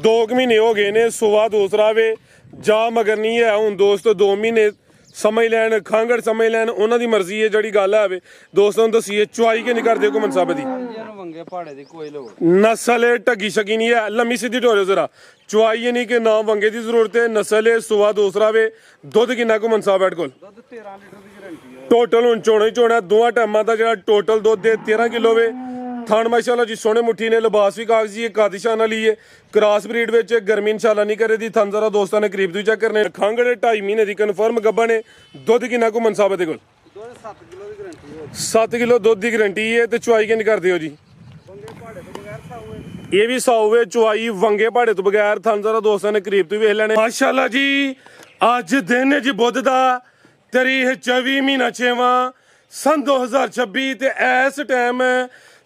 2 ਮਹੀਨੇ ਹੋ ਗਏ ਨੇ, ਸੁਆ ਦੂਸਰਾ ਵੇ ਜਾ ਮਗਰ ਨਹੀਂ ਹੈ। ਹੁਣ ਦੋਸਤੋ 2 ਮਹੀਨੇ ਸਮਝ ਲੈਣ, ਖਾਂਗੜ ਸਮਝ ਲੈਣ, ਉਹਨਾਂ ਦੀ ਮਰਜ਼ੀ ਹੈ ਜਿਹੜੀ ਗੱਲ ਹੈ। ਦੋਸਤਾਂ ਨੂੰ ਦੱਸੀਏ ਚੁਆਈ ਕਿ ਨਹੀਂ ਕਰਦੇ ਘੁੰਮਣ ਸਾਹਿਬ ਦੀ ਨਸਲ ਢੱਗੀ ਸ਼ਕੀ ਨਹੀਂ ਹੈ। ਲੰਮੀ ਸਿੱਧੀ ਢੋਲਿਓ ਜ਼ਰਾ, ਚੁਆਈ ਨਹੀਂ ਕਿ ਨਾ ਵੰਗੇ ਦੀ ਜ਼ਰੂਰਤ ਹੈ। ਨਸਲ ਹੈ ਸੁਆ ਦੂਸਰਾ ਵੇ। ਦੁੱਧ ਕਿੰਨਾ ਘੁੰਮਣ ਸਾਹਿਬ ਬੈਠ ਕੋਲ? 13 ਲੀਟਰ ਦੀ ਗਾਰੰਟੀ ਹੈ ਟੋਟਲ। ਹੁਣ ਚੋਣਾ ਹੀ ਚੋਣਾ ਦੋਵਾਂ ਟਾਈਮਾਂ ਦਾ ਜਿਹੜਾ ਟੋਟਲ ਦੁੱਧ ਹੈ 13 ਕਿਲੋ ਵੇ। ਥਣ ਮਾਸ਼ਾਅੱਲਾ ਜੀ ਸੋਹਣੇ ਮੁੱਠੀ ਨੇ, ਲਿਬਾਸ ਵੀ ਕਾਗਜ਼ੀ ਹੈ, ਕਾਦਿਸ਼ਾਨ ਵਾਲੀ ਹੈ, ਕ੍ਰਾਸ ਬਰੀਡ ਵਿੱਚ। ਗਰਮੀ ਇਨਸ਼ਾਅੱਲਾ ਨਹੀਂ ਕਰੇ ਦੀ। ਥਣ ਜ਼ਰਾ ਦੋਸਤਾਂ ਨੇ ਕਰੀਬ ਤੋਂ ਚੈੱਕ ਕਰਨੇ। ਖਾਂਗੜ 2.5 ਮਹੀਨੇ ਦੀ ਕਨਫਰਮ ਗੱਭਾ ਨੇ। ਦੁੱਧ ਕਿੰਨਾ ਘੁੰਮਣ ਸਾਹਿਬ ਦੇ ਕੋਲ? 7 ਕਿਲੋ ਦੀ ਗਾਰੰਟੀ ਹੈ। 7 ਕਿਲੋ ਦੁੱਧ ਦੀ ਗਾਰੰਟੀ ਹੈ। ਤੇ ਚੁਆਈ ਕਿੰਨੀ ਕਰਦੇ ਹੋ ਜੀ? ਇਹ ਵੀ 100 ਵੇ ਚੁਆਈ ਵੰਗੇ ਪਹਾੜੇ ਤੋਂ ਬਗੈਰ। ਥਣ ਜ਼ਰਾ ਦੋਸਤਾਂ ਨੇ ਕਰੀਬ ਤੋਂ ਵੇਖ ਲੈਣੇ ਮਾਸ਼ਾਅੱਲਾ ਜੀ। ਅੱਜ ਦਿਨ ਹੈ ਜੀ ਬੁੱਧ ਦਾ, ਤਾਰੀਖ 24 ਮਹੀਨਾ 6ਵਾਂ ਸਨ 2026 ਤੇ ਇਸ ਟਾਈਮ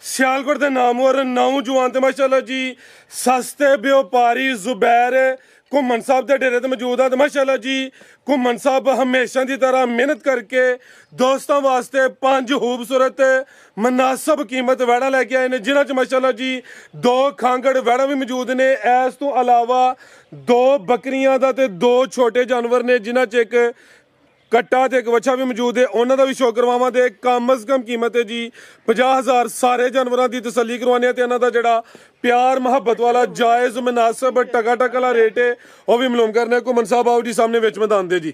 ਸਿਆਲਕੋਟ ਦੇ ਨਾਮਵਰ ਨੌਜਵਾਨ ਤੇ ਮਾਸ਼ਾਅੱਲਾ ਜੀ ਸਸਤੇ ਵਪਾਰੀ ਜ਼ੁਬੈਰ ਘੁੰਮਣ ਸਾਹਿਬ ਦੇ ਡੇਰੇ ਤੇ ਮੌਜੂਦ ਆ। ਤੇ ਮਾਸ਼ਾਅੱਲਾ ਜੀ ਘੁੰਮਣ ਸਾਹਿਬ ਹਮੇਸ਼ਾ ਦੀ ਤਰ੍ਹਾਂ ਮਿਹਨਤ ਕਰਕੇ ਦੋਸਤਾਂ ਵਾਸਤੇ 5 ਖੂਬਸੂਰਤ ਮਨਾਸਬ ਕੀਮਤ ਵੈੜਾਂ ਲੈ ਕੇ ਆਏ ਨੇ, ਜਿਨ੍ਹਾਂ 'ਚ ਮਾਸ਼ਾਅੱਲਾ ਜੀ 2 ਖਾਂਗੜ ਵੈੜਾਂ ਵੀ ਮੌਜੂਦ ਨੇ। ਇਸ ਤੋਂ ਇਲਾਵਾ 2 ਬੱਕਰੀਆਂ ਦਾ ਤੇ 2 ਛੋਟੇ ਜਾਨਵਰ ਨੇ, ਜਿਨ੍ਹਾਂ 'ਚ ਇੱਕ ਕੱਟਾ ਤੇ ਇੱਕ ਵੱਛਾ ਵੀ ਮੌਜੂਦ ਹੈ। ਉਹਨਾਂ ਦਾ ਵੀ ਸ਼ੌਕ ਕਰਵਾਵਾਂ ਤੇ ਕਮ ਅਜ਼ ਕਮ ਕੀਮਤ ਹੈ ਜੀ 50,000। ਸਾਰੇ ਜਾਨਵਰਾਂ ਦੀ ਤਸੱਲੀ ਕਰਵਾਉਂਦੇ ਆ ਤੇ ਇਹਨਾਂ ਦਾ ਜਿਹੜਾ ਪਿਆਰ ਮੁਹੱਬਤ ਵਾਲਾ ਜਾਇਜ਼ ਮੁਨਾਸਬ ਟਕਾ ਵਾਲਾ ਰੇਟ ਹੈ ਉਹ ਵੀ ਮਾਲੂਮ ਕਰਨੇ। ਘੁੰਮਣ ਸਾਹਿਬ ਆਓ ਜੀ ਸਾਹਮਣੇ ਵਿੱਚ ਮੈਦਾਨ ਦੇ ਜੀ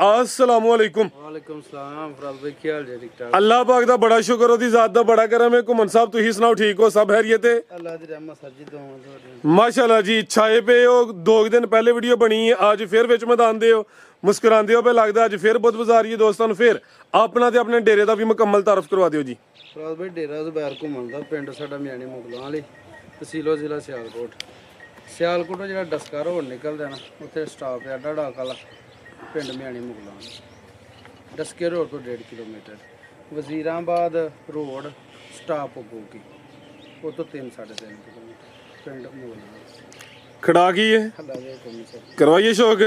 अस्सलाम वालेकुम। वालेकुम सलाम फराज भाई, ਕੀ ਹਾਲ ਜੀ? ਠੀਕ ਠਾਕ अल्लाह पाक ਦਾ ਬੜਾ ਸ਼ੁਕਰ, ਉਹਦੀ ਜ਼ਾਤ ਦਾ ਬੜਾ ਕਰਮ ਹੈ। ਘੁੰਮਣ ਸਾਹਿਬ ਤੁਸੀਂ ਸੁਣਾਓ, ਠੀਕ ਹੋ? ਸਭ ਖੈਰੀਅਤ ਹੈ? ਅੱਲਾਹ ਦੀ ਰਹਿਮਤ ਸਰ ਜੀ, ਦੁਆਵਾਂ ਤੁਹਾਡੀਆਂ। ਮਾਸ਼ਾਅੱਲਾ ਜੀ ਛਾਏ ਪਏ ਹੋ। 2 ਦਿਨ ਪਹਿਲੇ ਵੀਡੀਓ ਬਣੀ ਹੈ, ਅੱਜ ਫਿਰ ਵਿੱਚ ਮੈਦਾਨ ਦੇ ਹੋ, ਮੁਸਕਰਾਉਂਦੇ ਹੋ ਪਏ ਲੱਗਦਾ। ਅੱਜ ਫਿਰ ਬੁੱਧ ਬਾਜ਼ਾਰੀ ਦੋਸਤਾਂ ਨੂੰ ਫਿਰ ਆਪਣਾ ਤੇ ਆਪਣੇ ਡੇਰੇ ਦਾ ਵੀ ਮੁਕੰਮਲ ਤਾਰਫ ਕਰਵਾ ਦਿਓ ਜੀ। ਫਰਾਜ ਭਾਈ ਡੇਰਾ ਜ਼ੁਬੈਰ ਘੁੰਮਣ ਦਾ, ਪਿੰਡ ਸਾਡਾ ਮਿਆਣੀ ਮੁਗਲਾਂ ਵਾਲੀ, ਤਹਿਸੀਲ ਜ਼ਿਲ੍ਹਾ ਸਿਆਲਕੋਟ। ਸਿਆਲਕੋਟੋਂ ਜਿਹੜਾ ਡਸਕਾ ਰੋਡ ਨਿਕਲਦਾ ਨਾ, ਉੱਥੇ ਸਟਾਪ ਹੈ ਅੱਡਾ ਡਾਕ ਵਾਲਾ, ਪਿੰਡ ਮਿਆਣੀ ਮੁਗਲਾਂ। ਡਸਕੇ ਰੋਡ ਤੋਂ 1.5 ਕਿਲੋਮੀਟਰ, ਵਜ਼ੀਰਾਬਾਦ ਰੋਡ ਸਟਾਪ ਹੋਊਗੀ, ਉਹ ਤੋਂ 3-3.5 ਕਿਲੋਮੀਟਰ ਪਿੰਡ ਮੁਗਲਾਂ। ਖੜਾ ਕੀ ਹੈ ਅੱਲਾਹ ਦੇ ਹੁਕਮ ਸਰ ਕਰਵਾਈਏ ਸ਼ੌਕ।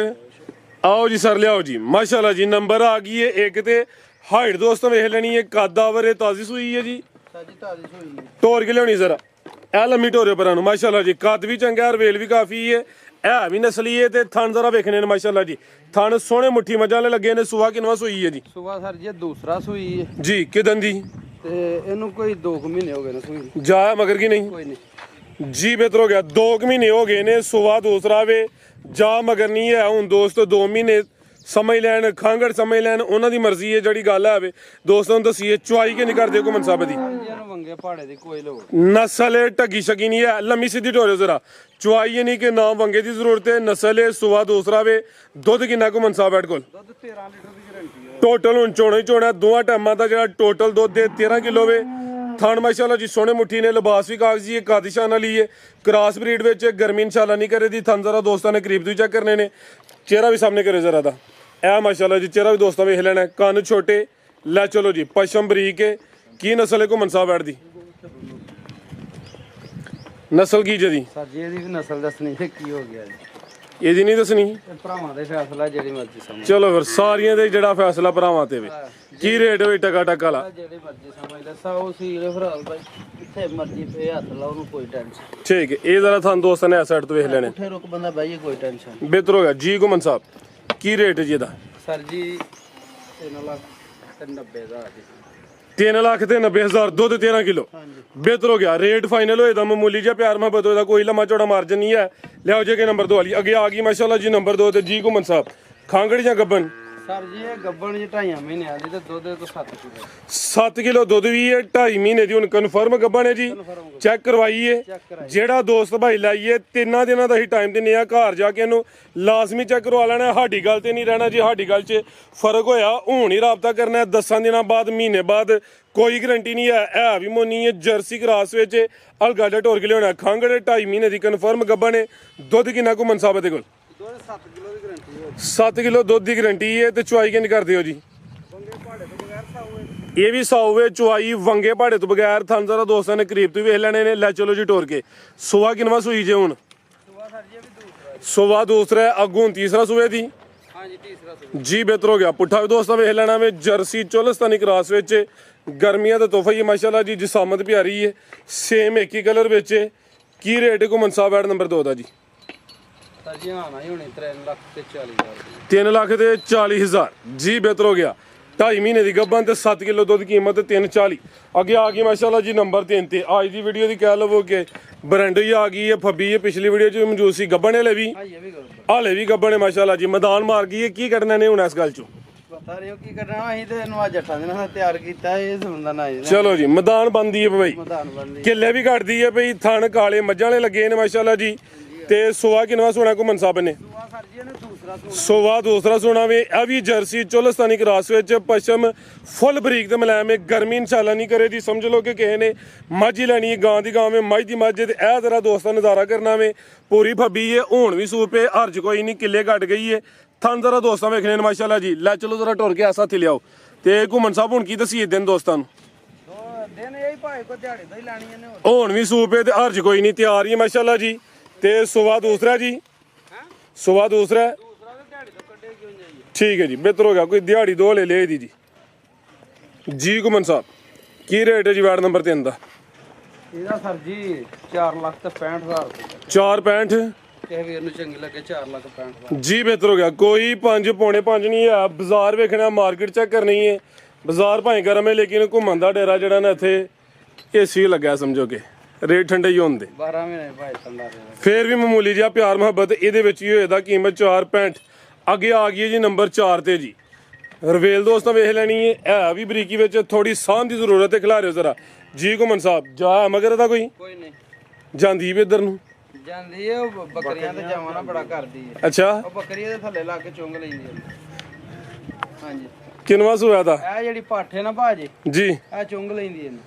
ਆਓ ਜੀ ਸਰ ਲਿਆਓ ਜੀ। ਮਾਸ਼ਾਅੱਲਾ ਜੀ ਨੰਬਰ ਆ ਗਈ ਹੈ ਇੱਕ ਤੇ ਹਾਈਟ ਦੋਸਤੋ ਵੇਖ ਲੈਣੀ ਹੈ। ਕਾਦਾਵਰ ਤਾਜ਼ੀ ਸੂਈ ਹੈ ਜੀ, ਸਾਜੀ ਤਾਜ਼ੀ ਸੂਈ ਹੈ। ਤੋੜ ਕੇ ਲਿਆਉਣੀ ਜ਼ਰਾ, ਇਹ ਲੰਮੀ ਢੋਰਿਓ ਪਰਾਂ ਨੂੰ। ਮਾਸ਼ਾਅੱਲਾ ਜੀ ਕੱਦ ਵੀ ਚੰਗਾ, ਰਵੇਲ ਵੀ ਕਾਫੀ ਹੈ, ਇਹ ਵੀ ਨਸਲੀ ਹੈ। ਤੇ ਥਣ ਜ਼ਰਾ ਵੇਖਣੇ ਨੇ ਮਾਸ਼ਾਅੱਲਾ ਜੀ, ਥਣ ਸੋਹਣੇ ਮੁੱਠੀ ਮੱਝਾਂ ਵਾਲੇ ਲੱਗੇ ਨੇ। ਸੁਆ ਕਿਨਵਾ ਸੂਈ ਹੈ ਜੀ? ਸੁਬਾ ਸਰ ਜੀ ਦੂਸਰਾ ਸੂਈ ਹੈ ਜੀ। ਕਿਦਨ ਦੀ? ਤੇ ਇਹਨੂੰ ਕੋਈ 2 ਮਹੀਨੇ ਹੋ ਗਏ ਨੇ ਸੂਈ। ਜਾ ਮਗਰ ਕੀ ਨਹੀਂ ਕੋਈ ਨਹੀਂ ਜੀ, ਬਿਹਤਰ ਹੋ ਗਿਆ। 2 ਮਹੀਨੇ ਹੋ ਗਏ ਨੇ, ਸੁਆ ਦੂਸਰਾ ਵੇ ਜਾ ਮਗਰ ਨਹੀਂ ਹੈ। ਹੁਣ ਦੋਸਤੋ 2 ਮਹੀਨੇ ਸਮਝ ਲੈਣ, ਖਾਂਗੜ ਸਮਝ ਲੈਣ, ਉਹਨਾਂ ਦੀ ਮਰਜ਼ੀ ਹੈ ਜਿਹੜੀ ਗੱਲ ਹੈ। ਦੋਸਤਾਂ ਨੂੰ ਦੱਸੀਏ ਚੁਆਈ ਕਿ ਨਹੀਂ ਕਰਦੇ ਘੁੰਮਣ ਸਾਹਿਬ ਦੀ ਇਹਨੂੰ ਵੰਗੇ ਪਹਾੜੇ ਦੀ ਕੋਈ ਲੋੜ ਨਸਲ ਢੱਗੀ ਸ਼ਕੀ ਨਹੀਂ ਹੈ। ਲੰਮੀ ਸਿੱਧੀ ਢੋਲਿਓ ਜ਼ਰਾ, ਚੁਆਈ ਨਹੀਂ ਕਿ ਨਾ ਵੰਗੇ ਦੀ ਜ਼ਰੂਰਤ ਹੈ। ਨਸਲ ਹੈ ਸੁਆ ਦੂਸਰਾ ਵੇ। ਦੁੱਧ ਕਿੰਨਾ ਘੁੰਮਣ ਸਾਹਿਬ ਬੈਠ ਕੋਲ? ਦੁੱਧ 13 ਲੀਟਰ ਦੀ ਗਾਰੰਟੀ ਹੈ ਟੋਟਲ। ਹੁਣ ਚੋਣਾ ਹੀ ਚੋਣਾ ਦੋਵਾਂ ਟਾਈਮਾਂ ਦਾ ਜਿਹੜਾ ਟੋਟਲ ਦੁੱਧ ਹੈ 13 ਕਿਲੋ ਵੇ। ਥਣ ਮਾਸ਼ਾਅੱਲਾ ਜੀ ਸੋਹਣੇ ਮੁੱਠੀ ਨੇ, ਲਿਬਾਸ ਵੀ ਕਾਗਜ਼ੀ ਹੈ, ਕਾਦਿਸ਼ਾਨ ਵਾਲੀ ਹੈ, ਕ੍ਰਾਸ ਬਰੀਡ ਵਿੱਚ। ਗਰਮੀ ਇਨਸ਼ਾਅੱਲਾ ਨਹੀਂ ਕਰੇ ਦੀ। ਥਣ ਜ਼ਰਾ ਦੋਸਤਾਂ ਨੇ ਕਰੀਬ ਤੋਂ ਚੈੱਕ ਕਰਨੇ ਨੇ। ਚਿਹਰਾ ਵੀ ਸਾਹਮਣੇ ਕਰੇ ਜ਼ਰਾ ਦਾ, ਇਹ ਮਾਸ਼ਾਅੱਲਾ ਜੀ ਚਿਹਰਾ ਵੀ ਦੋਸਤਾਂ ਵੇਖ ਲੈਣਾ। ਕੰਨ ਛੋਟੇ, ਲੈ ਚਲੋ ਜੀ ਪਸ਼ਮ ਬਰੀਕ ਹੈ। ਕੀ ਨਸਲ ਹੈ ਘੁੰਮਣ ਸਾਹਿਬ ਬੈਠ ਦੀ? ਨਸਲ ਕੀ ਜੀ? ਸਰ ਜੀ ਇਹਦੀ ਵੀ ਨਸਲ ਦੱਸਣੀ ਹੈ, ਕੀ ਹੋ ਗਿਆ ਜੀ ਇਹਦੀ ਨਹੀਂ ਦੱਸਣੀ? ਇਹ ਭਰਾਵਾਂ ਦੇ ਫੈਸਲਾ ਜਿਹੜੀ ਮਰਜ਼ੀ ਸਮਝ ਚਲੋ ਫਿਰ ਸਾਰੀਆਂ ਦੇ ਜਿਹੜਾ ਫੈਸਲਾ ਭਰਾਵਾਂ ਤੇ ਵੇ। ਕੀ ਰੇਟ ਹੋਈ ਟਕਾ ਵਾਲਾ? ਜਿਹੜੀ ਮਰਜ਼ੀ ਸਮਝ ਲੈ। 100 ਸੀਲ ਫਰਾਲ ਭਾਈ, ਜਿੱਥੇ ਮਰਜ਼ੀ ਪੇ ਹੱਥ ਲਾਓ, ਉਹਨੂੰ ਕੋਈ ਟੈਨਸ਼ਨ। ਠੀਕ ਹੈ, ਇਹ ਜ਼ਰਾ ਤੁਹਾਨੂੰ ਦੋਸਤਾਂ ਨੇ ਇਸ ਸਾਈਡ ਤੋਂ ਵੇਖ ਲੈਣੇ। ਉੱਥੇ ਰੁਕ ਬੰਦਾ ਬਾਈ, ਕੋਈ ਟੈਨਸ਼ਨ। ਬਿਹਤਰ ਹੋ ਗਿਆ ਜੀ। ਘੁੰਮਣ ਸਾਹਿਬ ਕੀ ਰੇਟ ਹੈ ਜੀ ਇਹਦਾ? ਸਰ ਜੀ 3,90,000 ਜੀ। 3,90,000 ਦੁੱਧ 13 ਕਿਲੋ। ਹਾਂਜੀ ਬਿਹਤਰ ਹੋ ਗਿਆ। ਰੇਟ ਫਾਈਨਲ ਹੋਏ ਦਾ, ਮਾਮੂਲੀ ਜਿਹਾ ਪਿਆਰ ਮੁਹੱਬਤ ਹੋਏ ਦਾ, ਕੋਈ ਲੰਮਾ ਚੌੜਾ ਮਾਰਜਨ ਨਹੀਂ ਹੈ। ਲਿਆਓ ਜੇ ਕਿ ਨੰਬਰ 2 ਵਾਲੀ ਅੱਗੇ ਆ ਗਈ ਮਾਸ਼ਾਅੱਲਾ ਜੀ ਨੰਬਰ 2 ਤੇ ਜੀ ਘੁੰਮਣ ਸਾਹਿਬ। ਖਾਂਗੜ ਜਾਂ ਗੱਬਨ? ਸਰ ਜੀ ਇਹ ਗੱਬਣ ਜੀ 2.5 ਮਹੀਨਿਆਂ ਦੀ ਤੇ ਦੁੱਧ ਤੋਂ 7 ਕਿਲੋ। 7 ਕਿਲੋ ਦੁੱਧ ਵੀ ਹੈ, 2.5 ਮਹੀਨੇ ਦੀ। ਹੁਣ ਕਨਫਰਮ ਗੱਬਨ ਹੈ ਜੀ, ਚੈੱਕ ਕਰਵਾਈਏ। ਜਿਹੜਾ ਦੋਸਤ ਭਾਈ ਲਾਈਏ 3 ਦਿਨਾਂ ਦਾ ਹੀ ਟਾਈਮ ਦਿੰਨੇ ਆ, ਘਰ ਜਾ ਕੇ ਇਹਨੂੰ ਲਾਜ਼ਮੀ ਚੈੱਕ ਕਰਵਾ ਲੈਣਾ। ਸਾਡੀ ਗੱਲ ਤੇ ਨਹੀਂ ਰਹਿਣਾ ਜੀ, ਸਾਡੀ ਗੱਲ 'ਚ ਫਰਕ ਹੋਇਆ ਹੁਣ ਹੀ ਰਾਬਤਾ ਕਰਨਾ ਹੈ। 10 ਦਿਨਾਂ ਬਾਅਦ, ਮਹੀਨੇ ਬਾਅਦ ਕੋਈ ਗਰੰਟੀ ਨਹੀਂ ਹੈ। ਇਹ ਵੀ ਮੋਨੀ ਹੈ, ਜਰਸੀ ਕਰਾਸ ਵਿੱਚ ਅਲਗਾਡਾ ਢੋਰ ਕੇ ਲਿਆਉਣਾ। ਖਾਂਗੜ 2.5 ਮਹੀਨੇ ਦੀ ਕਨਫਰਮ ਗੱਬਨ ਹੈ। ਦੁੱਧ ਕਿੰਨਾ ਘੁੰਮਣ ਸਾਹਿਬ ਦੇ ਕੋਲ? 7 ਕਿਲੋ ਦੀ ਗਾਰੰਟੀ ਹੈ। 7 ਕਿਲੋ ਦੁੱਧ ਦੀ ਗਰੰਟੀ ਹੈ। ਤੇ ਚੁਆਈ ਕਿੰਨੀ ਕਰਦੇ ਹੋ ਜੀ? ਵੰਗੇ ਪਹਾੜੇ ਤੋਂ ਬਗੈਰ 100 ਇਹ ਵੀ 100 ਵੇ ਚੁਆਈ ਵੰਗੇ ਪਹਾੜੇ ਤੋਂ ਬਗੈਰ। ਥਣ ਜ਼ਰਾ ਦੋਸਤਾਂ ਨੇ ਕਰੀਬ ਤੋਂ ਵੇਖ ਲੈਣੇ ਨੇ। ਲੈ ਚਲੋ ਜੀ ਟੋਰ ਕੇ। ਸੁਆ ਕਿਨਵਾ ਸੂਈ ਜੇ ਹੁਣ? ਸੁਬਾ ਸਰ ਜੀ ਵੀ ਦੂਸਰਾ ਸੁਆ ਦੂਸਰਾ, ਅੱਗੋਂ ਤੀਸਰਾ ਸੂਏ ਦੀ। ਹਾਂਜੀ ਤੀਸਰਾ ਸੂਆ ਜੀ। ਬਿਹਤਰ ਹੋ ਗਿਆ। ਪੁੱਠਾ ਵੀ ਦੋਸਤਾਂ ਵੇਖ ਲੈਣਾ ਵੇ, ਜਰਸੀ ਚੋਲਸਤਾਨੀ ਕਰਾਸ ਵਿੱਚ। ਗਰਮੀਆਂ ਦਾ ਤੋਹਫਾ ਹੀ ਮਾਸ਼ਾਅੱਲਾ ਜੀ, ਜਿਸਾਮਤ ਪਿਆਰੀ ਹੈ। ਸੇਮ ਇੱਕ ਹੀ ਕਲਰ ਵਿੱਚ ਕੀ ਰੇਟ ਹੈ ਘੁੰਮਣ ਸਾਹਿਬ ਐਡ ਨੰਬਰ 2 ਦਾ ਜੀ? ਸਰ ਜੀ ਆਣਾ ਹੀ ਹੋਣੀ 3,40,000 3 ਲੱਖ ਤੇ 40,000 ਜੀ, ਬਿਹਤਰ ਹੋ ਗਿਆ। 2.5 ਮਹੀਨੇ ਦੀ ਗੱਭਣ ਤੇ 7 ਕਿਲੋ ਦੁੱਧ, ਕੀਮਤ 340। ਅੱਗੇ ਆ ਗਈ ਮਾਸ਼ਾਅੱਲਾ ਜੀ ਨੰਬਰ 3 ਤੇ। ਅੱਜ ਦੀ ਵੀਡੀਓ ਦੀ ਕਹਿ ਲਵੋ ਕਿ ਬਰੰਡ ਹੀ ਆ ਗਈ ਹੈ, ਫੱਬੀ ਹੈ, ਪਿਛਲੀ ਵੀਡੀਓ 'ਚ ਵੀ ਮੌਜੂਦ ਸੀ। ਗੱਭਣ ਹਲੇ ਵੀ ਹਾਲੇ ਵੀ ਗੱਭਣ ਹੈ ਮਾਸ਼ਾਅੱਲਾ ਜੀ, ਮੈਦਾਨ ਮਾਰ ਗਈ ਹੈ। ਕੀ ਕੱਢਣਾ ਨੇ ਹੁਣ ਇਸ ਗੱਲ 'ਚੋਂ? ਪਤਾ ਨਹੀਂ ਕੀ ਕਰਨਾ, ਅਸੀਂ ਤੇ ਇਹਨੂੰ ਅੱਜ 8 ਦਿਨਾਂ ਦਾ ਤਿਆਰ ਕੀਤਾ, ਇਹ ਸੁਣਦਾ ਨਾ ਜੀ। ਚਲੋ ਜੀ, ਮੈਦਾਨ ਬੰਦੀ ਹੈ ਬਈ, ਮੈਦਾਨ ਬੰਦੀ ਕਿੱਲੇ ਵੀ ਕੱਢਦੀ ਹੈ ਬਈ, ਥਣ ਕਾਲੇ ਮੱਝਾਂ ਵਾਲੇ ਲੱਗੇ ਨੇ ਮਾਸ਼ਾਅੱਲਾ ਜੀ। ਤੇ ਸੁਆ ਕਿਨਵਾ ਸੋਣਾ ਘੁੰਮਣ ਸਾਹਿਬ ਨੇ? ਸਰ ਜੀ ਇਹਨੇ ਦੂਸਰਾ ਸੋਵਾ ਦੂਸਰਾ ਸੋਨਾ ਵੇ। ਇਹ ਵੀ ਜਰਸੀ ਚੋਲਸਤਾਨੀ ਕਰਾਸ ਵਿੱਚ ਪਸ਼ਮ ਫੁੱਲ ਬਰੀਕ ਤੇ ਮੁਲਾਇਮ ਹੈ। ਗਰਮੀ ਇਨਸ਼ਾਅੱਲਾ ਨਹੀਂ ਕਰੇ ਜੀ, ਸਮਝ ਲਓ ਕਿ ਕਿਸੇ ਨੇ ਮੱਝ ਹੀ ਲੈਣੀ ਹੈ, ਗਾਂ ਦੀ ਗਾਂ ਵੇ, ਮੱਝ ਦੀ ਮੱਝ ਤੇ ਇਹ ਜ਼ਰਾ ਦੋਸਤਾਂ ਨਜ਼ਾਰਾ ਕਰਨਾ ਵੇ। ਪੂਰੀ ਫੱਬੀ ਹੈ, ਹੁਣ ਵੀ ਸੂਪ ਹੈ, ਹਰਜ ਕੋਈ ਨਹੀਂ, ਕਿੱਲੇ ਘਟ ਗਈ ਹੈ। ਥਣ ਜ਼ਰਾ ਦੋਸਤਾਂ ਵੇਖਣੇ ਨੇ ਮਾਸ਼ਾਅੱਲਾ ਜੀ। ਲੈ ਚਲੋ ਜ਼ਰਾ ਟੁਰ ਕੇ ਐਸਾ ਹੱਥ ਲਿਆਓ। ਤੇ ਘੁੰਮਣ ਸਾਹਿਬ ਹੁਣ ਕੀ ਦਸੀਏ ਦਿਨ ਦੋਸਤਾਂ ਨੂੰ? ਦਿਨ ਇਹ ਭਾਈ ਕੋ ਦਿਹਾੜੀ ਤੋਂ ਹੀ ਲੈਣੀ ਇਹਨੇ। ਹੁਣ ਵੀ ਸੂਪ ਹੈ ਤੇ ਹਰਜ ਕੋਈ ਨਹੀਂ, ਤਿਆਰ ਹੀ ਹੈ ਮਾਸ਼ਾਅੱਲਾ ਜੀ। ਤੇ ਸੁਵਾ ਦੂਸਰਾ ਜੀ, ਸੁਵਾ ਦੂਸਰਾ ਠੀਕ ਹੈ ਜੀ, ਬਿਹਤਰ ਹੋ ਗਿਆ। ਕੋਈ ਦਿਹਾੜੀ ਦੋ ਲੈ ਲਿਆ ਇਹਦੀ ਜੀ। ਜੀ ਘੁੰਮਣ ਸਾਹਿਬ ਕੀ ਰੇਟ ਹੈ ਜੀ ਵਾਰਡ ਨੰਬਰ 3 ਦਾ? ਇਹਦਾ ਸਰ ਜੀ 4,65,000 ਰੁਪਏ। 4.65 ਕਿਸੇ ਵੀਰ ਨੂੰ ਚੰਗੀ ਲੱਗੇ 4,65,000 ਜੀ, ਬਿਹਤਰ ਹੋ ਗਿਆ। ਕੋਈ 5 ਪੌਣੇ 5 ਨਹੀਂ ਹੈ। ਬਾਜ਼ਾਰ ਵੇਖਣਾ, ਮਾਰਕੀਟ ਚੈੱਕ ਕਰਨੀ ਹੈ। ਬਾਜ਼ਾਰ ਭਾਵੇਂ ਗਰਮ ਹੈ ਲੇਕਿਨ ਘੁੰਮਣ ਦਾ ਡੇਰਾ ਜਿਹੜਾ ਨਾ ਇੱਥੇ ਏਸੀ ਲੱਗਿਆ, ਸਮਝੋ ਕਿ ਰੇਟ ਠੰਡੇ ਹੀ ਹੁੰਦੇ। 12 ਮਹੀਨੇ ਭਾਈ ਠੰਡਾ ਰਹੇ। ਫੇਰ ਵੀ ਮਾਮੂਲੀ ਜਿਹਾ ਪਿਆਰ ਮੁਹੱਬਤ ਇਹਦੇ ਵਿੱਚ ਹੀ ਹੋਏਦਾ। ਕੀਮਤ 4.65। ਅੱਗੇ ਆ ਗਈ ਹੈ ਜੀ ਨੰਬਰ 4 ਤੇ ਜੀ। ਰਵੇਲ ਦੋਸਤਾਂ ਵੇਖ ਲੈਣੀ ਹੈ ਵੀ ਬਰੀਕੀ ਵਿੱਚ, ਥੋੜੀ ਸਾਂਝ ਦੀ ਜ਼ਰੂਰਤ ਹੈ। ਖਿਲਾ ਰਿਓ ਜ਼ਰਾ ਜੀ ਘੁੰਮਣ ਸਾਹਿਬ। ਜਾ ਮਗਰ ਦਾ ਕੋਈ ਨਹੀਂ ਜਾਂਦੀ ਵੀ ਇੱਧਰ ਨੂੰ ਜਾਂਦੀ ਹੈ, ਉਹ ਬੱਕਰੀਆਂ ਤੇ ਜਾਵਾਂ ਬੜਾ ਕਰਦੀ ਹੈ। ਅੱਛਾ, ਉਹ ਬੱਕਰੀ ਦੇ ਥੱਲੇ ਲਾ ਕੇ ਚੁੰਗ ਲੈਂਦੀ ਹੈ। ਹਾਂਜੀ, ਕਿਨਵਾ ਸੋਇਆ ਦਾ? ਇਹ ਜਿਹੜੀ ਪਾਠੇ ਨਾ ਭਾਜੀ ਜੀ, ਇਹ ਚੁੰਗ ਲੈਂਦੀ ਇਹਨੂੰ।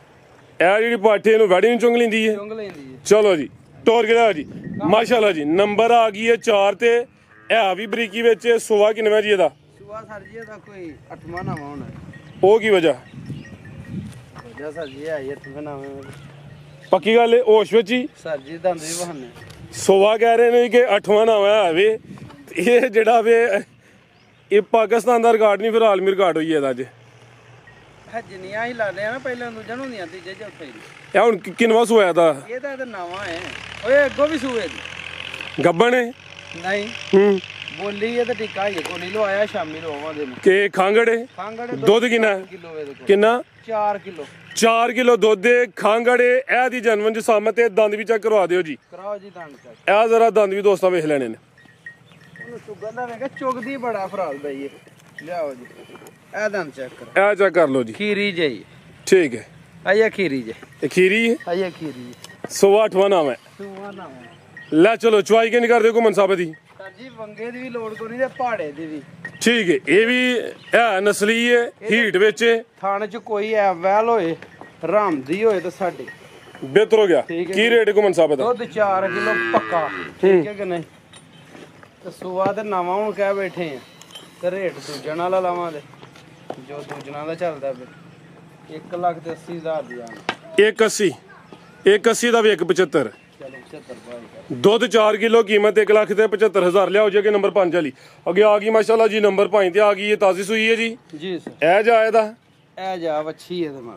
ਇਹ ਜਿਹੜੀ ਪਾਠੀ ਨੂੰ ਵੈੜੀ ਨੂੰ ਚੁੰਗ ਲੈਂਦੀ ਹੈ। ਚੁੰਗ ਲੈਂਦੀ ਹੈ। ਚਲੋ ਜੀ, ਟੋਰ ਕੇ ਲਿਆਓ ਜੀ ਮਾਸ਼ਾਅੱਲਾ ਜੀ। ਨੰਬਰ ਆ ਗਈ ਹੈ 4 ਤੇ। ਇਹ ਵੀ ਬਰੀਕੀ ਵਿੱਚ। ਸੁਆ ਕਿਨਵਾ ਜੀ ਇਹਦਾ? ਸੁਆ ਸਰ ਜੀ ਇਹਦਾ ਕੋਈ 8ਵਾਂ ਨਾਵਾਂ ਹੋਣਾ। ਉਹ ਕੀ ਵਜ੍ਹਾ? ਵਜ੍ਹਾ ਸਰ ਜੀ ਹੈ 8ਵਾਂ ਨਾਵਾਂ। ਪੱਕੀ ਗੱਲ ਹੈ, ਹੋਸ਼ ਵਿੱਚ ਹੀ ਸਰ ਜੀ ਦੰਦ ਵੀ ਬਹਾਨੇ। ਸੁਆ ਕਹਿ ਰਹੇ ਨੇ ਕਿ 8ਵਾਂ ਨਾਵਾਂ ਹੈ ਵੇ। ਇਹ ਜਿਹੜਾ ਵੇ ਇਹ ਪਾਕਿਸਤਾਨ ਦਾ ਰਿਕਾਰਡ ਨਹੀਂ, ਫਿਰ ਆਲਮੀ ਰਿਕਾਰਡ ਹੋਈ ਇਹਦਾ ਅੱਜ। ਜਿੰਨੀਆਂ ਹੀ ਲਾਦੇ ਆ ਨਾ, ਪਹਿਲਾਂ ਦੂਜਾ ਨੂੰ ਹੁੰਦੀਆਂ, ਤੀਜੇ ਚੌਥੇ ਹੀ। ਇਹ ਹੁਣ ਕਿਨਵਾ ਸੋਇਆ ਦਾ? ਇਹ ਤਾਂ ਨਵਾਂ ਹੈ। ਓਏ ਅੱਗੋਂ ਵੀ ਸੂਏ ਦੀ ਗੱਬਣ ਹੈ? ਨਹੀਂ, ਬੋਲੀ ਹੈ ਤੇ ਟਿੱਕਾ ਹੀ ਕੋਈ ਲਵਾਇਆ, ਸ਼ਾਮੀ ਲਵਾਵਾਂਗੇ। ਕਿ ਖਾਂਗੜ ਹੈ? ਖਾਂਗੜੇ ਦੁੱਧ ਕਿੰਨਾ ਹੈ? ਕਿਲੋ ਇਹਦੇ ਕੋਲ। ਕਿੰਨਾ? 4 ਕਿਲੋ। 4 ਕਿਲੋ ਦੁੱਧ ਦੇ ਖਾਂਗੜ ਹੈ। ਇਹ ਦੀ ਜਨਮ ਚ ਸਾਮਤ ਹੈ। ਦੰਦ ਵੀ ਚੈੱਕ ਕਰਵਾ ਦਿਓ ਜੀ। ਕਰਾਓ ਜੀ ਦੰਦ ਚੈੱਕ। ਇਹ ਜ਼ਰਾ ਦੰਦ ਵੀ ਦੋਸਤਾਂ ਵੇਖ ਲੈਣੇ ਨੇ। ਉਹਨੂੰ ਸ਼ੂਗਰ ਦਾ ਵੇਖਿਆ, ਚੁਗਦੀ ਬੜਾ ਫਰਾਲ ਦਾ ਇਹ। ਲਿਆਓ ਜੀ ਇਹ ਦੰਦ ਚੈੱਕ ਕਰੋ। ਇਹ ਚੈੱਕ ਕਰ ਲਓ ਜੀ। ਖੀਰੀ ਜਈ ਠੀਕ ਹੈ। ਆਇਆ ਖੀਰੀ ਜੇ। ਇਹ ਖੀਰੀ ਹੈ? ਆਇਆ ਖੀਰੀ। 108ਵਾਂ ਨਾਮ ਹੈ। ਸੂਆ ਨਾਮ ਹੈ। ਲੈ ਚਲੋ ਚੁਆਈ ਕੇ ਨਹੀਂ ਕਰਦੇ ਘੁੰਮਣ ਸਾਹਿਬ ਦੀ? ਸਰ ਜੀ ਵੰਗੇ ਦੀ ਵੀ ਲੋੜ ਕੋਈ ਨਹੀਂ ਤੇ ਪਹਾੜੇ ਦੀ ਵੀ। ਠੀਕ ਹੈ। ਇਹ ਵੀ ਹੈ ਨਸਲੀ ਹੈ, ਹੀਟ ਵਿੱਚ ਹੈ। ਥਾਣੇ ਚ ਕੋਈ ਐ ਵੈਲ ਹੋਏ, ਰਾਮਦੀ ਹੋਏ ਤੇ ਸਾਡੇ ਬਿਹਤਰ ਹੋ ਗਿਆ। ਕੀ ਰੇਟ ਘੁੰਮਣ ਸਾਹਿਬ ਦਾ? ਦੁੱਧ 4 ਕਿਲੋ ਪੱਕਾ। ਠੀਕ ਹੈ ਕਿ ਨਹੀਂ? ਤੇ ਸੂਆ ਤੇ ਨਵਾਂ ਹੁਣ ਕਹਿ ਬੈਠੇ ਆ ਤੇ ਰੇਟ ਦੂਜਣ ਵਾਲਾ ਲਾਵਾਂਗੇ ਜੋ ਦੂਜਣਾ ਦਾ ਚੱਲਦਾ ਪਿਆ। 1,80,000 ਦੀ ਆਣ। 180 180 ਦਾ ਵੀ 175। ਚਲੋ 75 ਬਾਈ। ਦੁੱਧ 4 ਕਿਲੋ, ਕੀਮਤ 1,75,000। ਲਿਆਓ ਜੀ। ਅੱਗੇ ਨੰਬਰ 5 ਵਾਲੀ ਅੱਗੇ ਆ ਗਈ ਮਾਸ਼ਾਅੱਲਾ ਜੀ। ਨੰਬਰ 5 ਤੇ ਆ ਗਈ ਹੈ, ਤਾਜ਼ੀ ਸੂਈ ਹੈ ਜੀ। ਜੀ ਸਰ। ਇਹ ਜਾ ਇਹਦਾ? ਇਹ ਜਾ ਵੱਛੀ ਇਹਦੇ ਨਾਲ।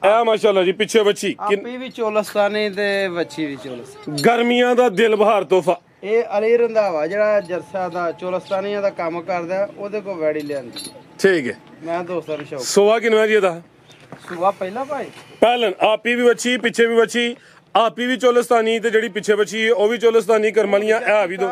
ਇਹ ਮਾਸ਼ਾਅੱਲਾ ਜੀ ਪਿੱਛੇ ਬੱਚੀ। ਆਪੀ ਵੀ ਚੋਲਸਤਾਨੀ ਤੇ ਵੱਛੀ ਵੀ ਚੋਲਸਤਾਨੀ। ਗਰਮੀਆਂ ਦਾ ਦਿਲ ਬਹਾਰ ਤੋਹਫਾ। ਇਹ ਅਲੀ ਰੰਧਾਵਾ ਜਿਹੜਾ ਜਰਸਾ ਦਾ ਚੋਲਸਤਾਨੀਆਂ ਦਾ ਕੰਮ ਕਰਦਾ, ਉਹਦੇ ਕੋਲ ਵੈੜੀ ਲਿਆਂਦੀ। ਠੀਕ ਹੈ। ਮੈਂ ਦੋਸਤਾਂ ਨੂੰ ਸ਼ੌਕ। ਸੋਆ ਕਿਨਵਾ ਜੀ ਇਹਦਾ? ਸੂਆ ਪਹਿਲਾ ਭਾਈ। ਪਹਿਲਨ ਆਪੀ ਵੀ ਬੱਚੀ, ਪਿੱਛੇ ਵੀ ਬੱਚੀ। ਆਪੀ ਵੀ ਚੋਲਸਤਾਨੀ ਤੇ ਜਿਹੜੀ ਪਿੱਛੇ ਬੱਚੀ ਹੈ ਉਹ ਵੀ ਚੋਲਸਤਾਨੀ ਕਰਮਲੀਆਂ। ਇਹ ਵੀ ਦੋ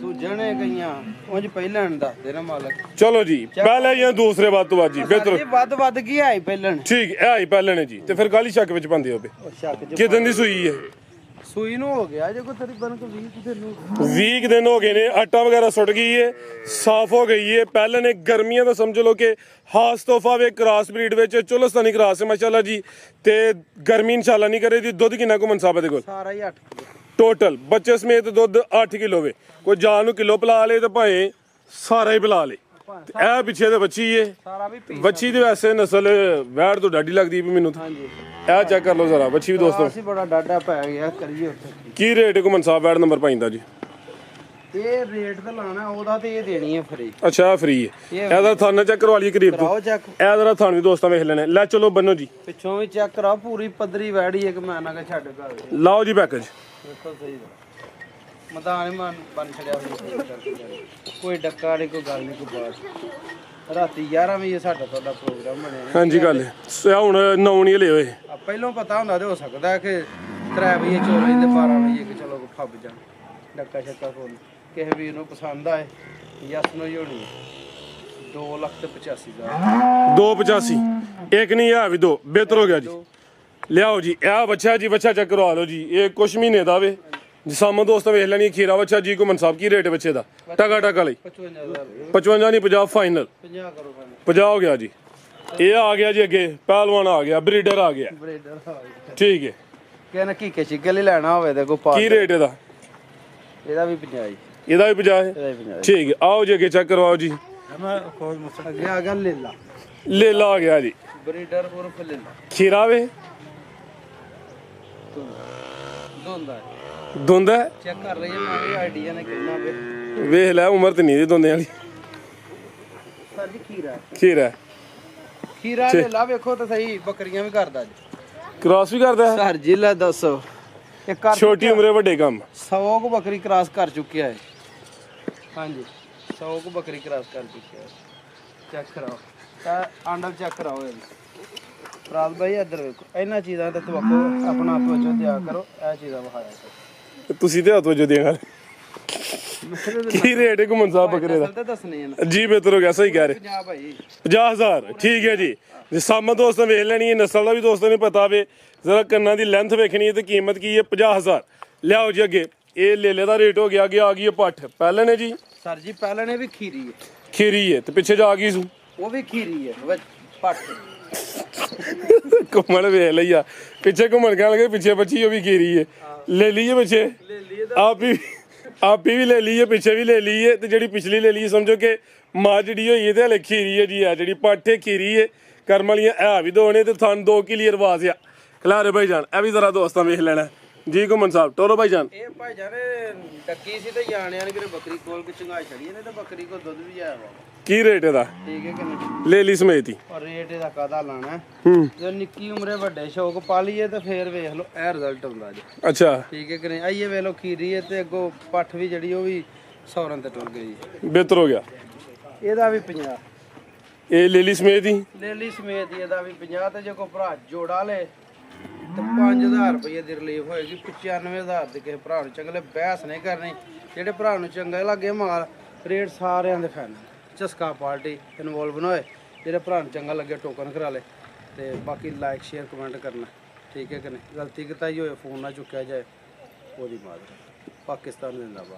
ਦੂਜੇ ਨੇ ਗਈਆਂ ਉਂਝ ਪਹਿਲਾਂ ਦੱਸਦੇ ਨਾ ਮਾਲਕ। ਚਲੋ ਜੀ, ਪਹਿਲੇ ਜਾਂ ਦੂਸਰੇ ਬਾਤ ਤੋਂ ਬਾਅਦ ਜੀ। ਬਿਹਤਰ ਵੱਧ ਕੀ ਆਈ ਪਹਿਲਾਂ। ਠੀਕ ਹੈ। ਆਈ ਪਹਿਲੇ ਨੇ ਜੀ। ਤੇ ਫਿਰ ਕਾਲੀ ਸ਼ੱਕ ਵਿੱਚ ਪਾਉਂਦੇ ਹੋਵੇ ਸ਼ੱਕ ਕਿਦਨ ਦੀ ਸੂਈ ਹੈ? ਸੂਈ ਨੂੰ ਹੋ ਗਿਆ ਜੇ ਕੋਈ ਤਕਰੀਬਨ 20 ਦਿਨ ਨੂੰ। 20 ਦਿਨ ਹੋ ਗਏ ਨੇ। ਆਟਾ ਵਗੈਰਾ ਸੁੱਟ ਗਈ ਹੈ, ਸਾਫ਼ ਹੋ ਗਈ ਹੈ। ਪਹਿਲੇ ਨੇ ਗਰਮੀਆਂ ਦਾ ਸਮਝ ਲਓ ਕਿ ਖਾਸ ਤੋਹਫਾ ਵੇ। ਕ੍ਰਾਸ ਬਰੀਡ ਵਿੱਚ ਚੁਲਸਤਾਨੀ ਕ੍ਰਾਸ ਹੈ ਮਾਸ਼ਾਅੱਲਾ ਜੀ। ਤੇ ਗਰਮੀ ਇਨਸ਼ਾਅੱਲਾ ਨਹੀਂ ਕਰੇ ਜੀ। ਦੁੱਧ ਕਿੰਨਾ ਘੁੰਮਣ ਸਾਹਿਬ ਦੇ ਕੋਲ? ਸਾਰਾ ਹੀ 8 ਕਿਲੋ ਟੋਟਲ ਬੱਚੇ ਸਮੇਤ ਦੁੱਧ 8 ਕਿਲੋ ਵੇ। ਕੋਈ ਜਾਨ ਨੂੰ ਕਿਲੋ ਪਿਲਾ ਲੇ ਤੇ ਭਾਵੇਂ ਸਾਰਾ ਹੀ ਪਿਲਾ ਲੇ। ਇਹ ਪਿੱਛੇ ਤੇ ਬੱਚੀ ਏ। ਸਾਰਾ ਵੀ ਬੱਚੀ ਦੀ ਵੈਸੇ ਨਸਲ ਵੈੜ ਤੋਂ ਡਾਢੀ ਲੱਗਦੀ ਵੀ ਮੈਨੂੰ ਤਾਂ। ਹਾਂਜੀ, ਇਹ ਚੈੱਕ ਕਰ ਲਓ ਜ਼ਰਾ ਬੱਚੀ ਵੀ ਦੋਸਤੋ। ਅਸੀਂ ਬੜਾ ਡਾਡਾ ਪੈ ਗਿਆ ਕਰੀਏ ਉੱਥੇ। ਕੀ ਰੇਟ ਘੁੰਮਣ ਸਾਹਿਬ ਵੈੜ ਨੰਬਰ 5 ਦਾ ਜੀ? ਇਹ ਰੇਟ ਤੇ ਲਾਣਾ ਉਹਦਾ ਤੇ ਇਹ ਦੇਣੀ ਹੈ ਫਰੀ। ਅੱਛਾ ਫ੍ਰੀ ਹੈ। ਇਹਦਾ ਥਾਣਾ ਚੈੱਕ ਕਰਵਾ ਲਈ ਕਰੀਬ ਤੋਂ। ਕਰਾਓ ਚੈੱਕ। ਇਹ ਜਰਾ ਥਾਣ ਵੀ ਦੋਸਤਾਂ ਵੇਖ ਲੈਣੇ। ਲੈ ਚਲੋ ਬੰਨੋ ਜੀ। ਪਿੱਛੋਂ ਵੀ ਚੈੱਕ ਕਰਾਓ, ਪੂਰੀ ਪੱਧਰੀ ਵੈੜੀ ਇੱਕ ਮੈਂ ਨਾ ਕਿ ਛੱਡ ਘਰ ਲਾਓ ਜੀ ਪੈਕੇਜ। ਦੇਖੋ ਸਹੀ ਮਦਾਨ ਮਨ ਬਣ ਛੜਿਆ ਕੋਈ ਡੱਕਾ ਨਹੀਂ, ਕੋਈ ਗੱਲ ਨਹੀਂ, ਕੋਈ ਬਾਤ। ਰਾਤੀ 11 ਵਜੇ ਸਾਡਾ ਤੁਹਾਡਾ ਪ੍ਰੋਗਰਾਮ ਬਣਿਆ। ਹਾਂਜੀ ਗੱਲ ਹੈ। ਹੁਣ 9 ਨਹੀਂ ਹਲੇ ਹੋਏ। ਪਹਿਲਾਂ ਪਤਾ ਹੁੰਦਾ ਤੇ ਹੋ ਸਕਦਾ ਕਿ 3 ਵਜੇ ਚੋਰ ਵਜੇ ਤੇ 12 ਵਜੇ ਕਿ ਚਲੋ ਫੱਬ ਜਾਣ ਡੱਕਾ ਛੱਕਾ ਖੋਲ। ਕਿਸੇ ਵੀਰ ਨੂੰ ਪਸੰਦ ਆਏ ਯਸ ਨੂੰ ਹੀ ਹੋਣੀ 2,85,000। 285 ਇੱਕ ਨਹੀਂ ਆ ਵੀ ਦੋ ਬਿਹਤਰ ਹੋ ਗਿਆ ਜੀ। ਲਿਆਓ ਜੀ ਇਹ ਬੱਚਾ ਜੀ, ਬੱਚਾ ਚੈੱਕ ਕਰਵਾ ਲਓ ਜੀ। ਇਹ ਕੁਛ ਮਹੀਨੇ ਦਾ ਵੇ ਜਿਸਾਮ ਦੋਸਤ ਵੇਖ ਲੈਣੀ। ਖੀਰਾ ਬੱਚਾ ਜੀ ਘੁੰਮਣ ਸਾਹਿਬ ਕੀ ਰੇਟ ਬੱਚੇ ਦਾ? ਟਕਾ ਟਕਾ ਲਈ 55,000 55 ਨਹੀਂ 50 ਫਾਈਨਲ 50 ਕਰੋ ਫਾਈਨਲ। 50 ਹੋ ਗਿਆ ਜੀ। ਇਹ ਆ ਗਿਆ ਜੀ ਅੱਗੇ ਪਹਿਲਵਾਨ ਆ ਗਿਆ, ਬਰੀਡਰ ਆ ਗਿਆ। ਬ੍ਰੇਡਰ ਠੀਕ ਹੈ। ਕਹਿੰਦਾ ਕੀ ਕੇ ਚਿੱਗੇ ਲਈ ਲੈਣਾ ਹੋਵੇ ਤੇ ਕੋਈ ਪਾ ਕੀ ਰੇਟ ਇਹਦਾ? ਇਹਦਾ ਵੀ 50 ਇਹਦਾ ਵੀ 50 ਹੈ। ਇਹਦਾ ਵੀ 50 ਠੀਕ ਹੈ। ਆਓ ਜੀ ਅੱਗੇ ਚੈੱਕ ਕਰਵਾਓ ਜੀ। ਮੈਂ ਖੋਜ ਮੁਸੜ ਅੱਗੇ ਆ ਗਿਆ ਲੇਲਾ ਲੇਲਾ ਆ ਗਿਆ ਜੀ। ਬ੍ਰੇਡਰ ਉਰਫ ਲੇਲਾ ਖੀਰਾ ਵੇ ਦੋਂਦਾ ਦੁੰਦ ਹੈ। ਚੈੱਕ ਕਰ ਲਈ ਮੈਂ ਵੀ ਆਈਡੀਆ ਨੇ ਕਿੰਨਾ ਵੇ। ਵੇਖ ਲੈ ਉਮਰ ਤੇ ਨਹੀਂ ਦੀ ਦੁੰਦੇ ਵਾਲੀ। ਸਰ ਜੀ ਖੀਰਾ ਖੀਰਾ ਖੀਰਾ ਲੇਲਾ ਵੇਖੋ ਤਾਂ ਸਹੀ, ਬੱਕਰੀਆਂ ਵੀ ਕਰਦਾ ਜੀ। ਕ੍ਰਾਸ ਵੀ ਕਰਦਾ ਹੈ। ਸਰ ਜੀ ਲੈ ਦੱਸੋ ਇਹ ਕਰ ਛੋਟੀ ਉਮਰੇ ਵੱਡੇ ਕੰਮ। 100 ਕੁ ਬੱਕਰੀ ਕ੍ਰਾਸ ਕਰ ਚੁੱਕਿਆ ਹੈ। ਹਾਂਜੀ 100 ਕੁ ਬੱਕਰੀ ਕ੍ਰਾਸ ਕਰ ਚੁੱਕਿਆ ਹੈ। ਚੈੱਕ ਕਰਾਓ ਤਾਂ ਆਂਡਲ ਚੈੱਕ ਕਰਾਓ ਇਹ ਰਾਤ ਭਾਈ ਇੱਧਰ ਵੇਖੋ। ਇਹਨਾਂ ਚੀਜ਼ਾਂ ਤੇ ਤਵੱਕੋ ਆਪਣਾ ਤਵੱਜੋ ਦਿਆ ਕਰੋ। ਇਹ ਚੀਜ਼ਾਂ ਵਿਖਾਇਆ ਕਰੋ। ਤੁਸੀਂ ਤੇ ਹੱਥ ਵਜੋ ਦੇਗਾ। ਕੀ ਰੇਟ ਹੈ ਘੁੰਮਣ ਸਾਹਿਬ ਬੱਕਰੇ ਦਾ? ਤਾਂ ਦੱਸਣੀ ਹੈ ਨਾ ਜੀ ਬਿਹਤਰ ਹੋ ਗਿਆ। ਸਹੀ ਕਹਿ ਰਹੇ। 50 ਭਾਈ 50,000 ਠੀਕ ਹੈ ਜੀ। ਜੇ ਸਾਮਾ ਦੋਸਤਾਂ ਵੇਖ ਲੈਣੀ ਹੈ, ਨਸਲ ਦਾ ਵੀ ਦੋਸਤਾਂ ਨੂੰ ਪਤਾ ਵੇ, ਜ਼ਰਾ ਕੰਨਾਂ ਦੀ ਲੈਂਥ ਵੇਖਣੀ ਹੈ ਤੇ ਕੀਮਤ ਕੀ ਹੈ। 50,000 ਲਿਆਓ ਜੀ ਅੱਗੇ। ਇਹ ਲੇਲੇ ਦਾ ਰੇਟ ਹੋ ਗਿਆ। ਅੱਗੇ ਆ ਗਈ ਹੈ ਪੱਠ ਪਹਿਲੇ ਨੇ ਜੀ। ਸਰ ਜੀ ਪਹਿਲਾਂ ਨੇ ਵੀ ਖੀਰੀ ਹੈ, ਖੀਰੀ ਹੈ ਤੇ ਪਿੱਛੇ ਜਾ ਗਈ ਸੂ ਉਹ ਵੀ ਖੀਰੀ ਹੈ ਵਿੱਚ ਪੱਟ। ਘੁੰਮਣ ਵੇਖ ਲਈਆ ਪਿੱਛੇ ਘੁੰਮਣ ਕਹਿਣ ਲੱਗੇ ਪਿੱਛੇ ਬੱਚੀ ਉਹ ਵੀ ਖੀਰੀ ਹੈ। ਲੈ ਲਈਏ ਪਿੱਛੇ ਆਪ ਵੀ ਲੈ ਲਈਏ, ਪਿੱਛੇ ਵੀ ਲੈ ਲਈਏ ਤੇ ਜਿਹੜੀ ਪਿਛਲੀ ਲੈ ਲਈਏ ਸਮਝੋ ਕਿ ਮਾਂ ਜਿਹੜੀ ਹੋਈ ਹੈ ਤੇ ਹਲੇ ਖੀਰੀ ਹੈ ਜੀ। ਆ ਜਿਹੜੀ ਪੱਠ ਹੈ ਖੀਰੀ ਹੈ। ਕਰਮ ਵਾਲੀਆਂ ਇਹ ਵੀ ਦੋ ਨੇ ਤੇ ਤੁਹਾਨੂੰ 2 ਕਿਲੀਅਰ ਆਵਾਜ਼ ਆ। ਖਲਾਰੇ ਭਾਈ ਜਾਨ ਇਹ ਵੀ ਜ਼ਰਾ ਦੋਸਤਾਂ ਵੇਖ ਲੈਣਾ ਜੀ। ਘੁੰਮਣ ਸਾਹਿਬ ਟੋਰੋ ਭਾਈ ਜਾਨ ਇਹ ਭਾਈ ਜਾਨ ਡੱਕੀ ਸੀ ਤੇ ਜਾਣਿਆ ਨਹੀਂ ਕਿ ਬੱਕਰੀ ਕੋਲ ਕਿ ਚੰਗਾ ਛੜੀ ਨੇ ਤੇ ਬੱਕਰੀ ਕੋ ਦੁੱਧ ਵੀ ਆਇਆ ਵਾ। ਕੀ ਰੇਟ ਇਹਦਾ? ਠੀਕ ਹੈ ਕਿ ਨਹੀਂ? ਲੈ ਲਈ ਸਮੇਤ ਹੀ। ਔਰ ਰੇਟ ਇਹਦਾ ਕਾਹਦਾ ਲਾਣਾ ਹੈ? ਹੂੰ ਜੇ ਨਿੱਕੀ ਉਮਰੇ ਵੱਡੇ ਸ਼ੌਕ ਪਾ ਲਈਏ ਤੇ ਫੇਰ ਵੇਖ ਲਓ ਇਹ ਰਿਜ਼ਲਟ ਹੁੰਦਾ ਜੀ। ਅੱਛਾ ਠੀਕ ਹੈ ਕਿ ਨਹੀਂ? ਆਈਏ ਵੇਖ ਲਓ ਖੀਰੀ ਹੈ ਤੇ ਅੱਗੋਂ ਪੱਠ ਵੀ ਜਿਹੜੀ ਉਹ ਵੀ ਸੌਰਨ ਤੇ ਟੁਰ ਗਈ। ਬਿਹਤਰ ਹੋ ਗਿਆ। ਇਹਦਾ ਵੀ 50 ਇਹ ਲੈ ਲਈ ਸਮੇਤ ਹੀ। ਲੇਲੀ ਸਮੇਤ ਹੀ ਇਹਦਾ ਵੀ 50 ਤੇ ਜੇ ਕੋ ਭਰਾ ਜੋੜਾ ਲੇ ਤੇ 5000 ਰੁਪਏ ਦੀ ਰਿਲੀਫ ਹੋਏਗੀ। 95,000 ਦੇ ਕਿਸੇ ਭਰਾ ਨੂੰ ਚੰਗਲੇ ਬਹਿਸ ਨਹੀਂ ਕਰਨੀ। ਜਿਹੜੇ ਭਰਾ ਨੂੰ ਚੰਗਾ ਲੱਗੇ ਮਾਲ ਰੇਟ ਸਾਰਿਆਂ ਦੇ ਫਾਈਨਲ। ਚਸਕਾ ਪਾਰਟੀ ਇਨਵੋਲਵ ਨਾ ਹੋਏ। ਜਿਹੜੇ ਭਰਾ ਨੂੰ ਚੰਗਾ ਲੱਗੇ ਟੋਕਨ ਕਰਾ ਲੇ ਤੇ ਬਾਕੀ ਲਾਈਕ ਸ਼ੇਅਰ ਕਮੈਂਟ ਕਰਨਾ। ਠੀਕ ਹੈ ਕਿ ਨਹੀਂ? ਗਲਤੀ ਕਿਤਾ ਹੀ ਹੋਏ ਫੋਨ ਨਾ ਚੁੱਕਿਆ ਜਾਏ ਉਹਦੀ ਮਾਰ। ਪਾਕਿਸਤਾਨ ਜ਼ਿੰਦਾਬਾਦ।